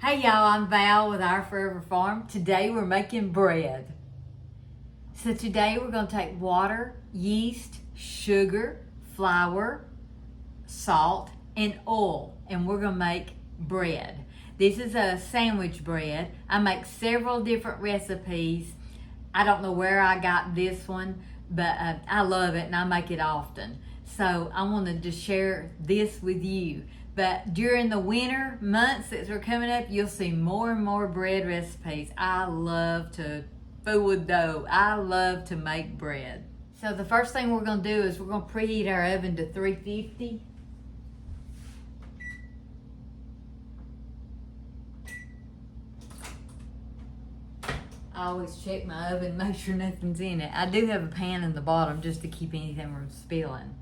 Hey y'all, I'm Val with Our Forever Farm. Today we're making bread. So today we're going to take water, yeast, sugar, flour, salt, and oil, and we're going to make bread. This is a sandwich bread. I make several different recipes. I don't know where I got this one, but I love it and I make it often. So I wanted to share this with you. But during the winter months that are coming up, you'll see more and more bread recipes. I love to fool with dough. I love to make bread. So the first thing we're going to do is we're going to preheat our oven to 350. I always check my oven, make sure nothing's in it. I do have a pan in the bottom just to keep anything from spilling.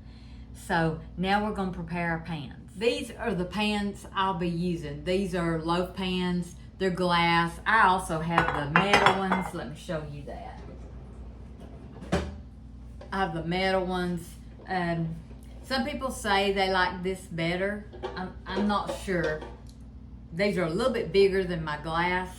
So now we're going to prepare our pans. These are the pans I'll be using. These are loaf pans. They're glass. I also have the metal ones. Let me show you that. I have the metal ones. Some people say they like this better. I'm not sure. These are a little bit bigger than my glass.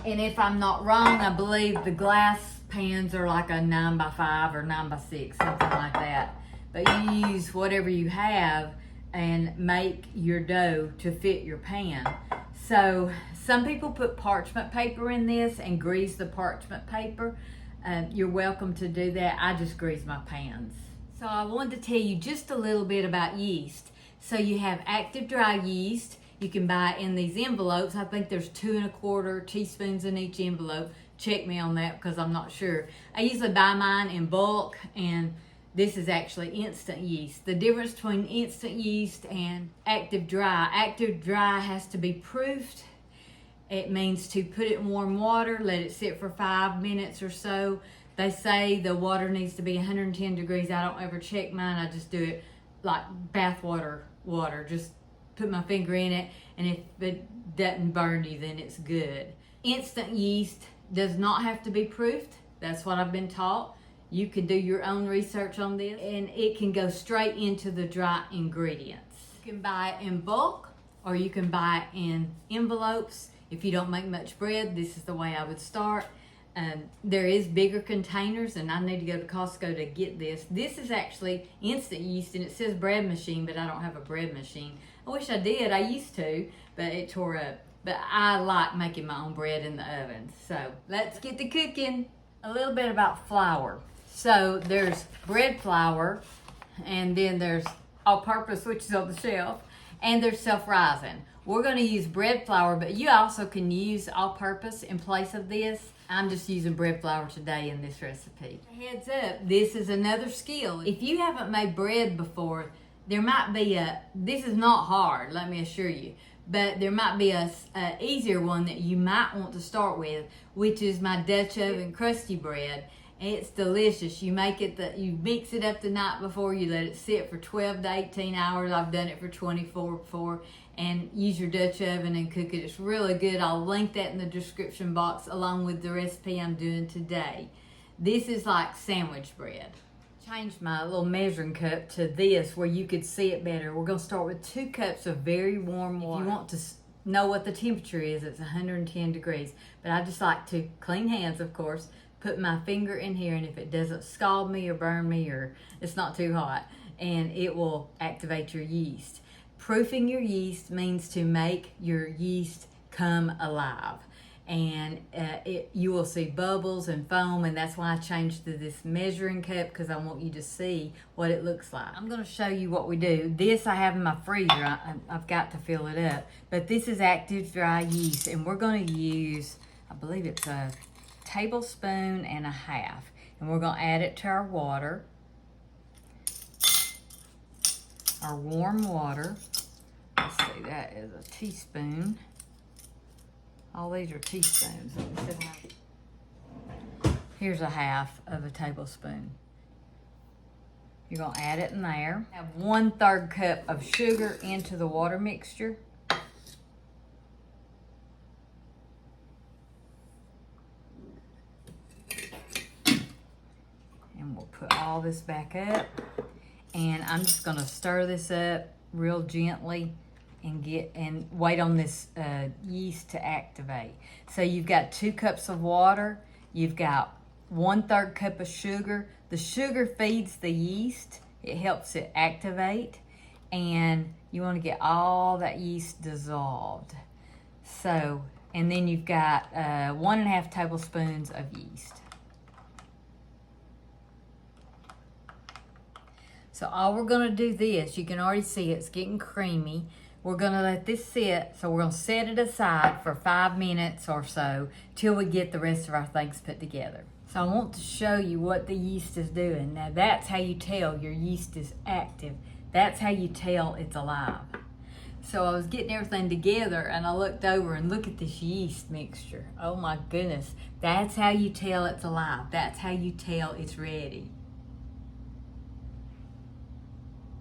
And if I'm not wrong, I believe the glass pans are like a 9x5 or 9x6, something like that. But you use whatever you have and make your dough to fit your pan. So some people put parchment paper in this and grease the parchment paper. You're welcome to do that. I just grease my pans. So I wanted to tell you just a little bit about yeast. So you have active dry yeast. You can buy it in these envelopes. I think there's 2 1/4 teaspoons in each envelope. Check me on that because I'm not sure. I usually buy mine in bulk, and this is actually instant yeast. The difference between instant yeast and active dry has to be proofed. It means to put it in warm water, let it sit for 5 minutes or so. They say the water needs to be 110 degrees. I don't ever check mine. I just do it like bath water. Just put my finger in it, and if it doesn't burn you, then it's good. Instant yeast does not have to be proofed. That's what I've been taught. You can do your own research on this, and it can go straight into the dry ingredients. You can buy it in bulk, or you can buy it in envelopes. If you don't make much bread, this is the way I would start. There is bigger containers, and I need to go to Costco to get this. This is actually instant yeast, and it says bread machine, but I don't have a bread machine. I wish I did. I used to, but it tore up. But I like making my own bread in the oven. So let's get to cooking. A little bit about flour. So there's bread flour, and then there's all-purpose, which is on the shelf, and there's self-rising. We're going to use bread flour, but you also can use all-purpose in place of this. I'm just using bread flour today in this recipe. Heads up, this is another skill. If you haven't made bread before, there might be this is not hard, let me assure you, but there might be a easier one that you might want to start with, which is my Dutch oven crusty bread. It's delicious. You make it, you mix it up the night before, you let it sit for 12 to 18 hours. I've done it for 24 before, and use your Dutch oven and cook it. It's really good. I'll link that in the description box along with the recipe I'm doing today. This is like sandwich bread. Changed my little measuring cup to this where you could see it better. We're going to start with 2 cups of very warm water. If you want to know what the temperature is, it's 110 degrees. But I just like to, clean hands of course, put my finger in here, and if it doesn't scald me or burn me or it's not too hot, and it will activate your yeast. Proofing your yeast means to make your yeast come alive, and you will see bubbles and foam, and that's why I changed to this measuring cup, because I want you to see what it looks like. I'm going to show you what we do. This I have in my freezer. I've got to fill it up, but this is active dry yeast, and we're going to use, I believe it's a tablespoon and a half, and we're going to add it to our water, our warm water. Let's see, that is a teaspoon. All these are teaspoons. Here's a half of a tablespoon. You're going to add it in there. Have 1/3 cup of sugar into the water mixture. Put all this back up, and I'm just going to stir this up real gently and wait on this yeast to activate. So you've got 2 cups of water. You've got 1/3 cup of sugar. The sugar feeds the yeast. It helps it activate, and you want to get all that yeast dissolved. So, and then you've got 1.5 tablespoons of yeast. So all we're gonna do this, you can already see it's getting creamy. We're gonna let this sit, so we're gonna set it aside for 5 minutes or so till we get the rest of our things put together. So I want to show you what the yeast is doing. Now that's how you tell your yeast is active. That's how you tell it's alive. So I was getting everything together and I looked over and look at this yeast mixture. Oh my goodness. That's how you tell it's alive. That's how you tell it's ready.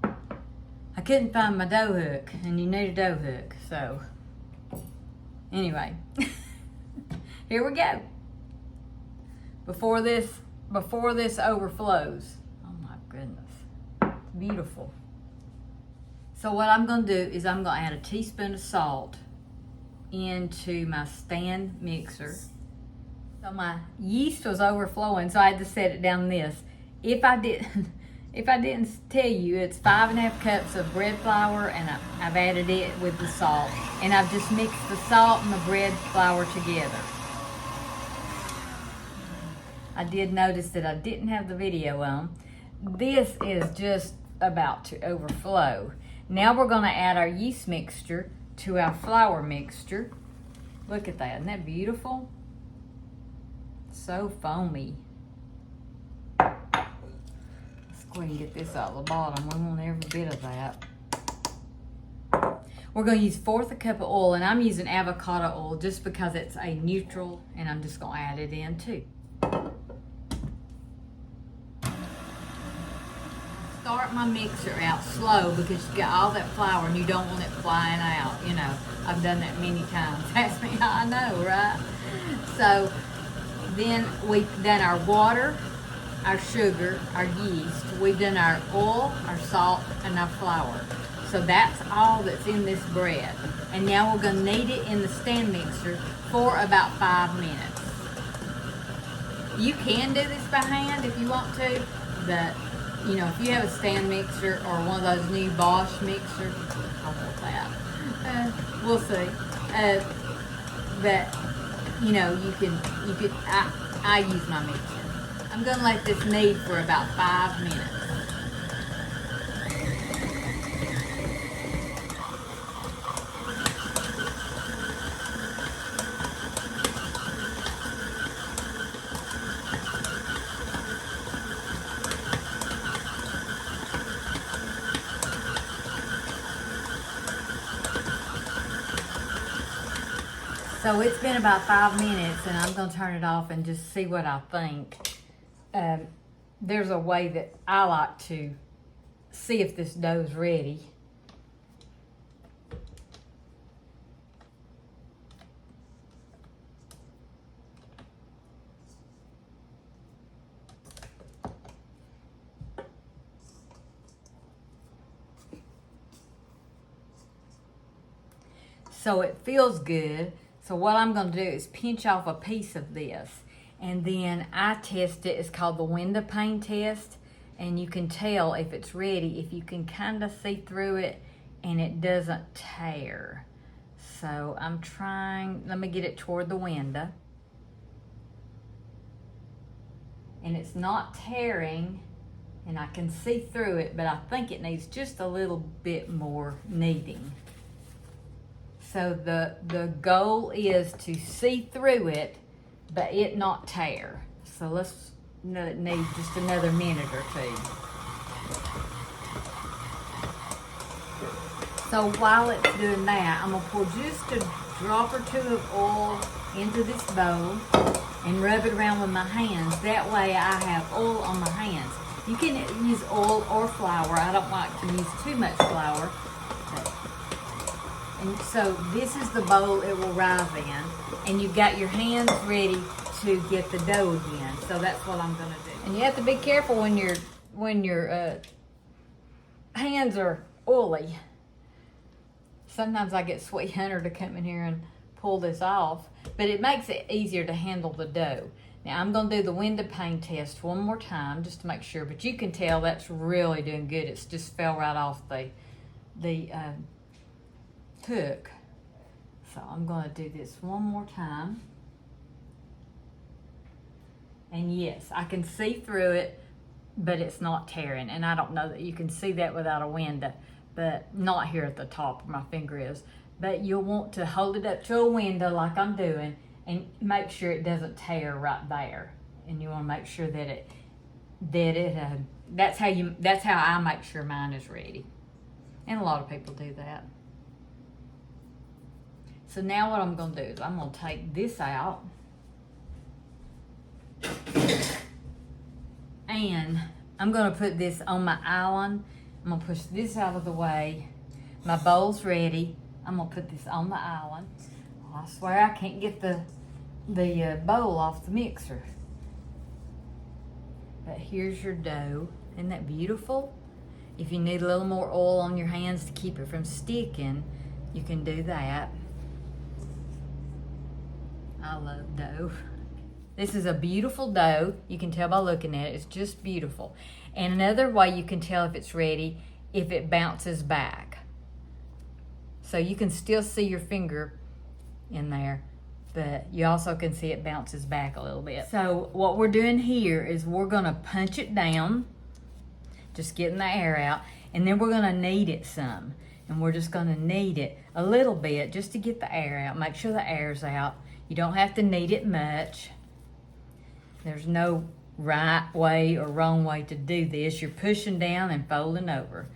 I couldn't find my dough hook, and you need a dough hook, so anyway, here we go. Before this overflows. Oh my goodness, it's beautiful. So what I'm gonna do is I'm gonna add a teaspoon of salt into my stand mixer. So my yeast was overflowing, so I had to set it down this. If I didn't tell you, it's 5.5 cups of bread flour, and I've added it with the salt, and I've just mixed the salt and the bread flour together. I did notice that I didn't have the video on. This is just about to overflow. Now we're gonna add our yeast mixture to our flour mixture. Look at that, isn't that beautiful? So foamy. Go ahead and get this out of the bottom. We want every bit of that. We're going to use 1/4 cup of oil, and I'm using avocado oil just because it's a neutral, and I'm just going to add it in too. Start my mixer out slow because you got all that flour and you don't want it flying out. You know, I've done that many times. Ask me how I know, right? So then we've done our water, our sugar, our yeast. We've done our oil, our salt, and our flour. So that's all that's in this bread. And now we're gonna knead it in the stand mixer for about 5 minutes. You can do this by hand if you want to, but you know, if you have a stand mixer or one of those new Bosch mixers, I want that. We'll see. But you know, you could. I use my mixer. I'm gonna let this knead for about 5 minutes. So it's been about 5 minutes, and I'm gonna turn it off and just see what I think. There's a way that I like to see if this dough's ready. So it feels good. So what I'm going to do is pinch off a piece of this, and then I test it. It's called the wondow pane test, and you can tell if it's ready if you can kind of see through it and it doesn't tear. So I'm trying, let me get it toward the window, and it's not tearing, and I can see through it, but I think it needs just a little bit more kneading. So the goal is to see through it, but it not tear. So let's need just another minute or two. So while it's doing that, I'm gonna pour just a drop or two of oil into this bowl and rub it around with my hands. That way I have oil on my hands. You can use oil or flour. I don't like to use too much flour. And so this is the bowl it will rise in, and you've got your hands ready to get the dough again. So that's what I'm gonna do. And you have to be careful when your hands are oily. sometimes I get Sweet Hunter to come in here and pull this off, but it makes it easier to handle the dough. Now I'm gonna do the window pane test one more time just to make sure, but you can tell that's really doing good. It's just fell right off the hook. So I'm gonna do this one more time. And yes, I can see through it, but it's not tearing. And I don't know that you can see that without a window, but not here at the top where my finger is. But you'll want to hold it up to a window like I'm doing and make sure it doesn't tear right there. And you want to make sure that that's how I make sure mine is ready. And a lot of people do that. So now what I'm going to do is I'm going to take this out. And I'm going to put this on my island. I'm going to push this out of the way. My bowl's ready. I'm going to put this on the island. Oh, I swear I can't get the bowl off the mixer. But here's your dough. Isn't that beautiful? If you need a little more oil on your hands to keep it from sticking, you can do that. I love dough. This is a beautiful dough. You can tell by looking at it. It's just beautiful. And another way you can tell if it's ready, if it bounces back. So you can still see your finger in there, but you also can see it bounces back a little bit. So what we're doing here is we're gonna punch it down, just getting the air out, and then we're gonna knead it some. And we're just gonna knead it a little bit just to get the air out. Make sure the air's out. You don't have to knead it much. There's no right way or wrong way to do this. You're pushing down and folding over.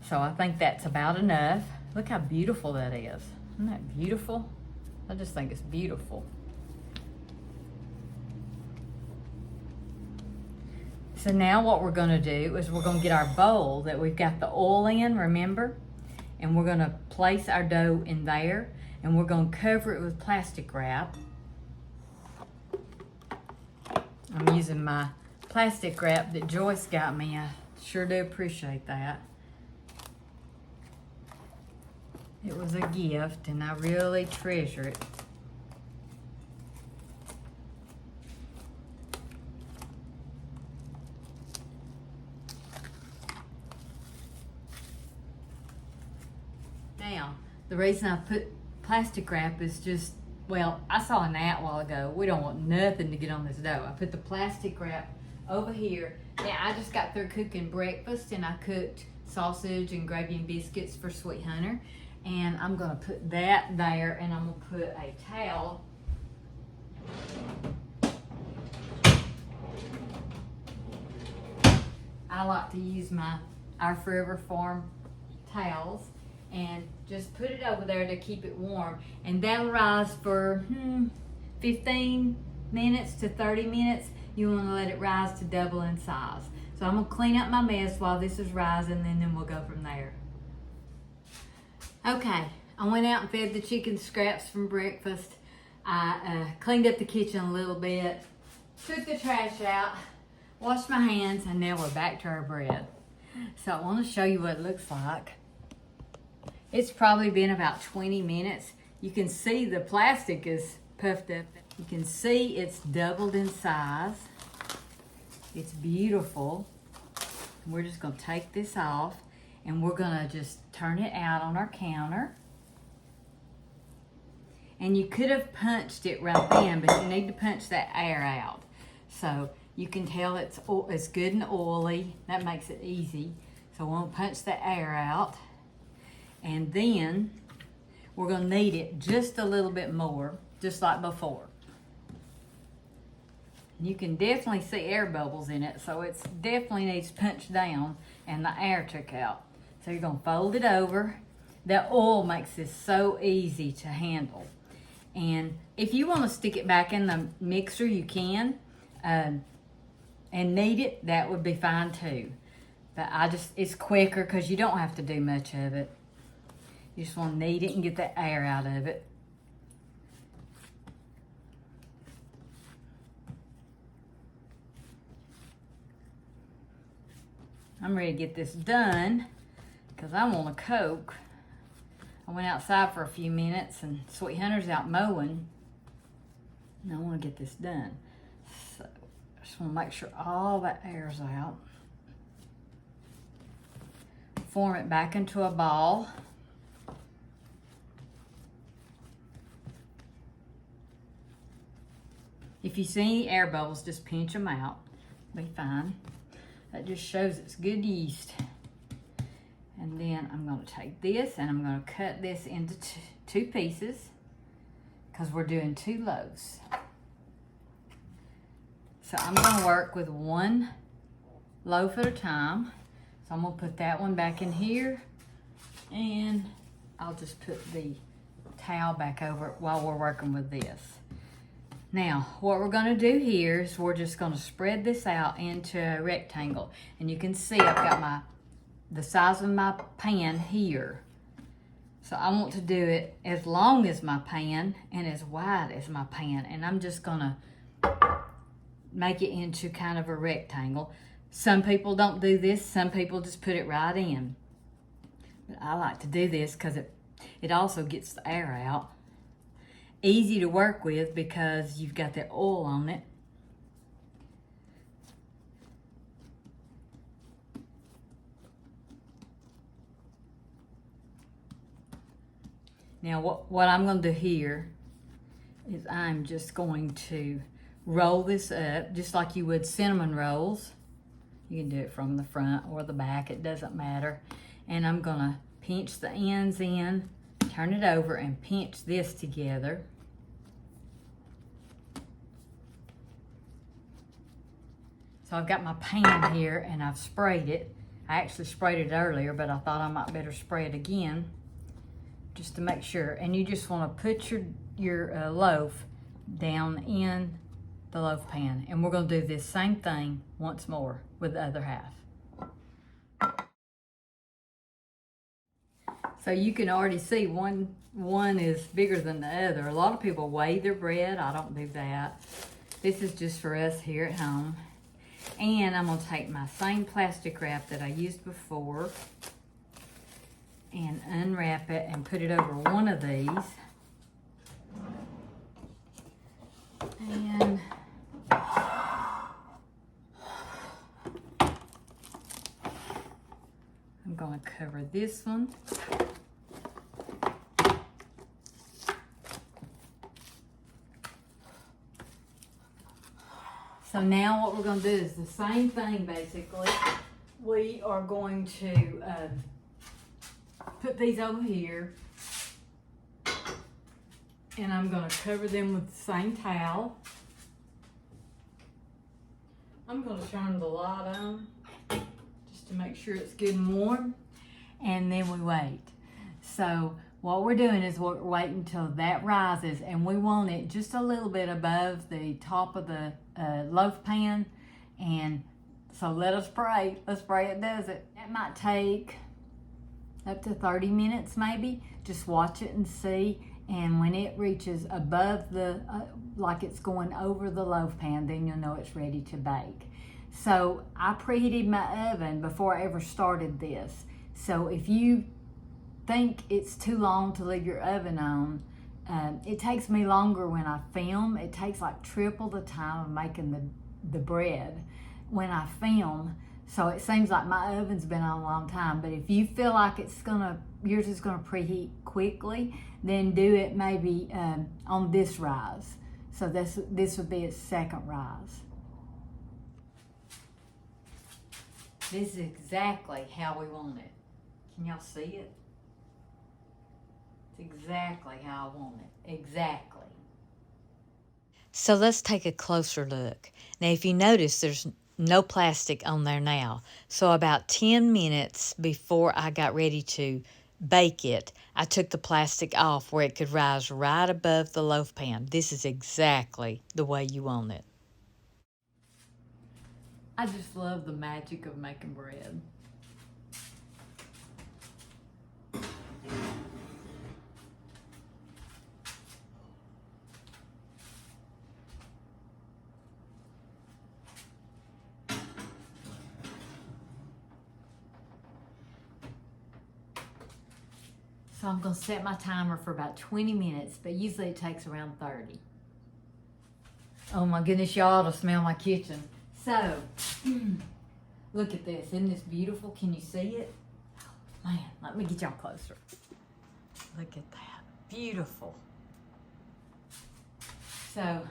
So I think that's about enough. Look how beautiful that is. Isn't that beautiful? I just think it's beautiful. So now what we're gonna do is we're gonna get our bowl that we've got the oil in, remember? And we're gonna place our dough in there, and we're gonna cover it with plastic wrap. I'm using my plastic wrap that Joyce got me. I sure do appreciate that. It was a gift and I really treasure it. Now, the reason I put plastic wrap is just, well, I saw an ad a while ago. We don't want nothing to get on this dough. I put the plastic wrap over here. Now, I just got through cooking breakfast and I cooked sausage and gravy and biscuits for Sweet Hunter. And I'm gonna put that there and I'm gonna put a towel. I like to use my Our Forever Farm towels and just put it over there to keep it warm. And that'll rise for 15 minutes to 30 minutes. You wanna let it rise to double in size. So I'm gonna clean up my mess while this is rising and then we'll go from there. Okay, I went out and fed the chicken scraps from breakfast. I cleaned up the kitchen a little bit, took the trash out, washed my hands, and now we're back to our bread. So I want to show you what it looks like. It's probably been about 20 minutes. You can see the plastic is puffed up. You can see it's doubled in size. It's beautiful. We're just gonna take this off and we're gonna just turn it out on our counter. And you could have punched it right then, but you need to punch that air out. So you can tell it's good and oily. That makes it easy. So we'll punch the air out. And then we're gonna knead it just a little bit more, just like before. You can definitely see air bubbles in it, so it definitely needs punched down and the air took out. So you're gonna fold it over. The oil makes this so easy to handle. And if you wanna stick it back in the mixer, you can, and knead it, that would be fine too. But it's quicker because you don't have to do much of it. You just wanna knead it and get the air out of it. I'm ready to get this done because I want to cook. I went outside for a few minutes and Sweet Hunter's out mowing. And I want to get this done. So I just want to make sure all that air's out. Form it back into a ball. If you see any air bubbles, just pinch them out. Be fine. That just shows it's good yeast. And then I'm going to take this and I'm going to cut this into two pieces because we're doing 2 loaves. So I'm going to work with 1 loaf at a time. So I'm going to put that one back in here and I'll just put the towel back over it while we're working with this. Now, what we're going to do here is we're just going to spread this out into a rectangle. And you can see I've got the size of my pan here. So I want to do it as long as my pan and as wide as my pan. And I'm just going to make it into kind of a rectangle. Some people don't do this. Some people just put it right in. But I like to do this because it also gets the air out. Easy to work with because you've got the oil on it. Now what I'm going to do here is I'm just going to roll this up just like you would cinnamon rolls. You can do it from the front or the back, it doesn't matter. And I'm going to pinch the ends in, turn it over and pinch this together. So I've got my pan here and I've sprayed it. I actually sprayed it earlier, but I thought I might better spray it again just to make sure. And you just want to put your loaf down in the loaf pan. And we're going to do this same thing once more with the other half. So you can already see one is bigger than the other. A lot of people weigh their bread. I don't do that. This is just for us here at home. And I'm going to take my same plastic wrap that I used before and unwrap it and put it over one of these. And I'm going to cover this one. So now what we're going to do is the same thing basically. We are going to put these over here and I'm going to cover them with the same towel. I'm going to turn the light on just to make sure it's good and warm, and then we wait. So what we're doing is we're waiting until that rises, and we want it just a little bit above the top of the loaf pan. And so let us pray. Let's pray it does it. That might take up to 30 minutes maybe. Just watch it and see. And when it reaches above the, like it's going over the loaf pan, then you'll know it's ready to bake. So I preheated my oven before I ever started this. So if you think it's too long to leave your oven on, it takes me longer when I film. It takes like triple the time of making the bread when I film. So it seems like my oven's been on a long time. But if you feel like yours is gonna preheat quickly, then do it maybe on this rise. So this would be its second rise. This is exactly how we want it. Can y'all see it? It's exactly how I want it. Exactly. So let's take a closer look. Now, if you notice, there's no plastic on there now. So about 10 minutes before I got ready to bake it, I took the plastic off where it could rise right above the loaf pan. This is exactly the way you want it. I just love the magic of making bread. So I'm gonna set my timer for about 20 minutes, but usually it takes around 30. Oh my goodness, y'all ought to smell my kitchen. So, look at this, isn't this beautiful? Can you see it? Oh, man, let me get y'all closer. Look at that, beautiful. So,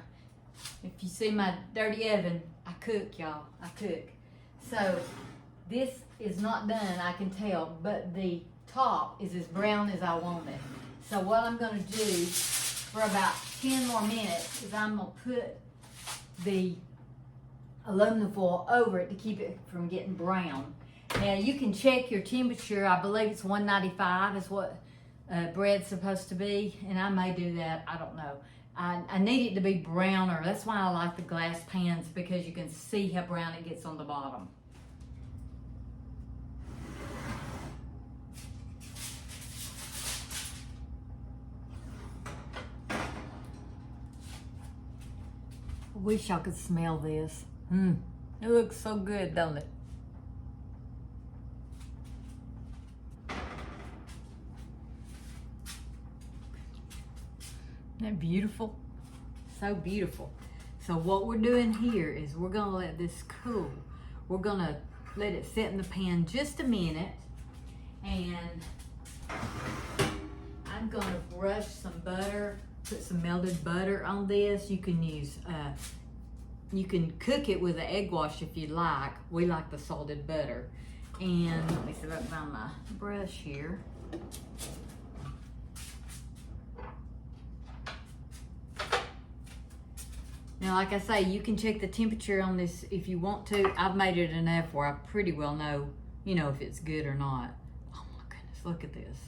if you see my dirty oven, I cook, y'all, I cook. So, this is not done, I can tell, but the top is as brown as I want it. So what I'm gonna do for about 10 more minutes is I'm gonna put the aluminum foil over it to keep it from getting brown. Now you can check your temperature. I believe it's 195 is what bread's supposed to be, and I may do that, I don't know. I need it to be browner. That's why I like the glass pans, because you can see how brown it gets on the bottom. I wish y'all could smell this. It looks so good, don't it? Isn't that beautiful? So beautiful. So what we're doing here is we're gonna let this cool. We're gonna let it sit in the pan just a minute, and I'm gonna brush some butter, put some melted butter on this. You can use, you can cook it with an egg wash if you like. We like the salted butter. And let me see if I can find my brush here. Now, like I say, you can check the temperature on this if you want to. I've made it enough where I pretty well know, you know, if it's good or not. Oh my goodness, look at this.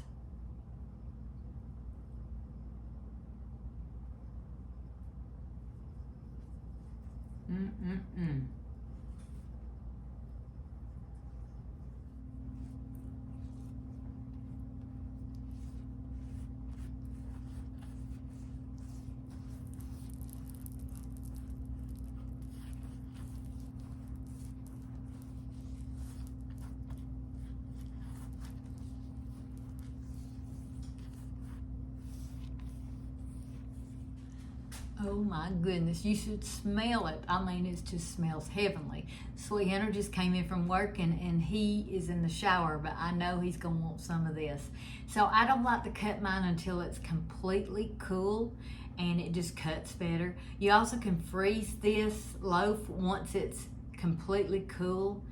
Oh my goodness, you should smell it. I mean, it just smells heavenly. Sweet Hunter just came in from work, and he is in the shower, but I know he's gonna want some of this. So I don't like to cut mine until it's completely cool, and it just cuts better. You also can freeze this loaf once it's completely cool.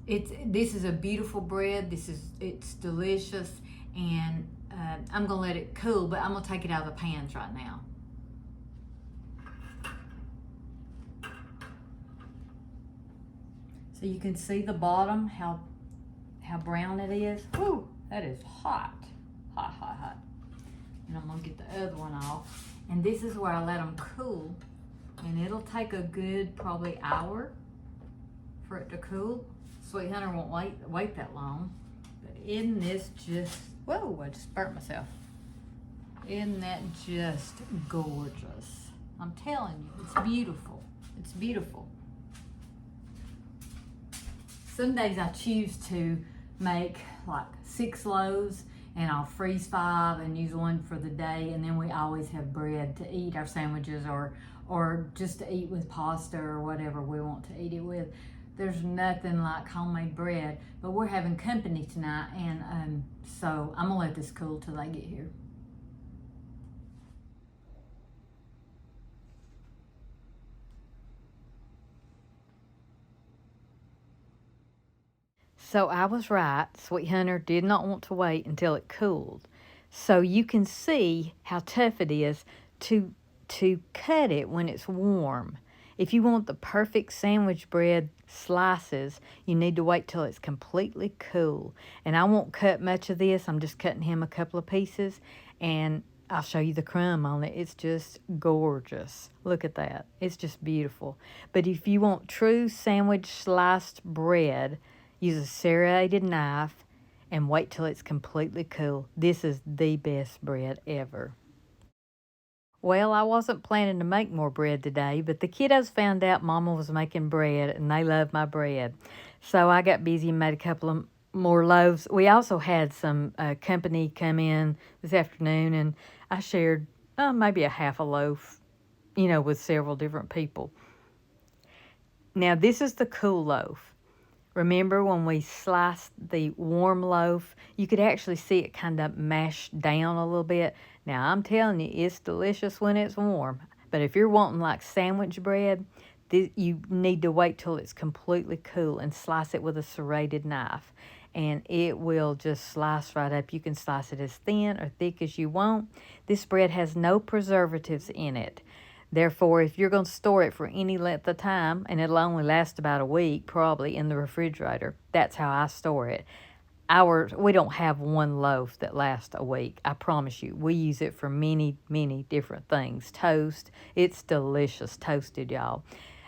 This is a beautiful bread. It's delicious, and I'm gonna let it cool, but I'm gonna take it out of the pans right now. So you can see the bottom, how brown it is. Whew, that is hot, hot, hot, hot. And I'm gonna get the other one off. And this is where I let them cool. And it'll take a good probably hour for it to cool. Sweet Hunter won't wait that long. But isn't this just, whoa, I just burnt myself. Isn't that just gorgeous? I'm telling you, it's beautiful. It's beautiful. Some days I choose to make like 6 loaves, and I'll freeze 5 and use 1 for the day, and then we always have bread to eat our sandwiches, or just to eat with pasta or whatever we want to eat it with. There's nothing like homemade bread, but we're having company tonight, and so I'm gonna let this cool till they get here. So I was right. Sweet Hunter did not want to wait until it cooled. So you can see how tough it is to cut it when it's warm. If you want the perfect sandwich bread slices, you need to wait till it's completely cool. And I won't cut much of this. I'm just cutting him a couple of pieces, and I'll show you the crumb on it. It's just gorgeous. Look at that. It's just beautiful. But if you want true sandwich sliced bread, use a serrated knife and wait till it's completely cool. This is the best bread ever. Well, I wasn't planning to make more bread today, but the kiddos found out Mama was making bread, and they love my bread. So I got busy and made a couple of more loaves. We also had some company come in this afternoon, and I shared maybe a half a loaf, with several different people. Now, this is the cool loaf. Remember when we sliced the warm loaf, you could actually see it kind of mashed down a little bit. Now, I'm telling you, it's delicious when it's warm. But if you're wanting like sandwich bread, you need to wait till it's completely cool and slice it with a serrated knife. And it will just slice right up. You can slice it as thin or thick as you want. This bread has no preservatives in it. Therefore, if you're going to store it for any length of time, and it'll only last about a week probably in the refrigerator, that's how I store it. We don't have one loaf that lasts a week. I promise you. We use it for many, many different things. Toast. It's delicious toasted, y'all.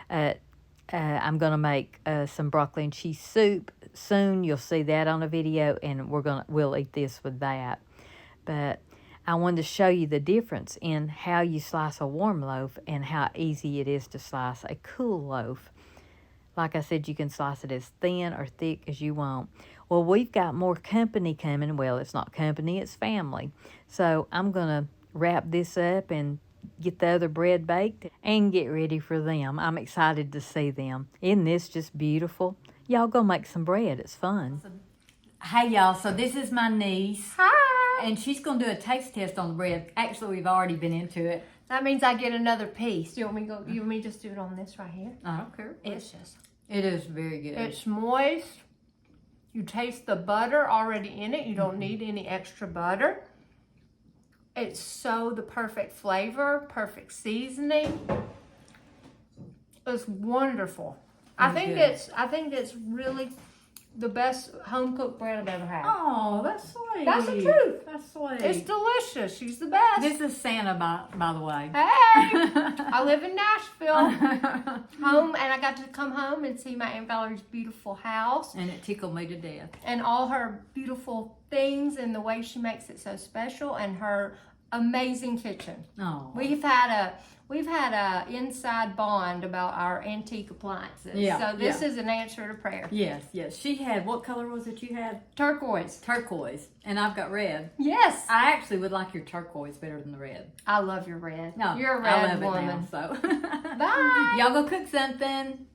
I'm going to make some broccoli and cheese soup soon. You'll see that on a video, and we'll eat this with that. But I wanted to show you the difference in how you slice a warm loaf and how easy it is to slice a cool loaf. Like I said, you can slice it as thin or thick as you want. Well, we've got more company coming. Well, it's not company, it's family. So I'm going to wrap this up and get the other bread baked and get ready for them. I'm excited to see them. Isn't this just beautiful? Y'all go make some bread. It's fun. Hey, y'all. So this is my niece. Hi. And she's going to do a taste test on the bread. Actually, we've already been into it. That means I get another piece. You want me to just do it on this right here? I don't care. It is very good. It's moist. You taste the butter already in it. You don't need any extra butter. It's so the perfect flavor, perfect seasoning. It's wonderful. I think it's really the best home cooked bread I've ever had. Oh, that's sweet. That's the truth. That's sweet. It's delicious. She's the best. This is Santa, by the way. Hey, I live in Nashville. Home, and I got to come home and see my Aunt Valerie's beautiful house. And it tickled me to death. And all her beautiful things and the way she makes it so special and her amazing kitchen. Oh. We've had a inside bond about our antique appliances. Yeah, so this is an answer to prayer. Yes. She had, what color was it you had? Turquoise. Turquoise. And I've got red. Yes. I actually would like your turquoise better than the red. I love your red. No, You're a red I love woman. it now, so. Bye. Y'all go cook something.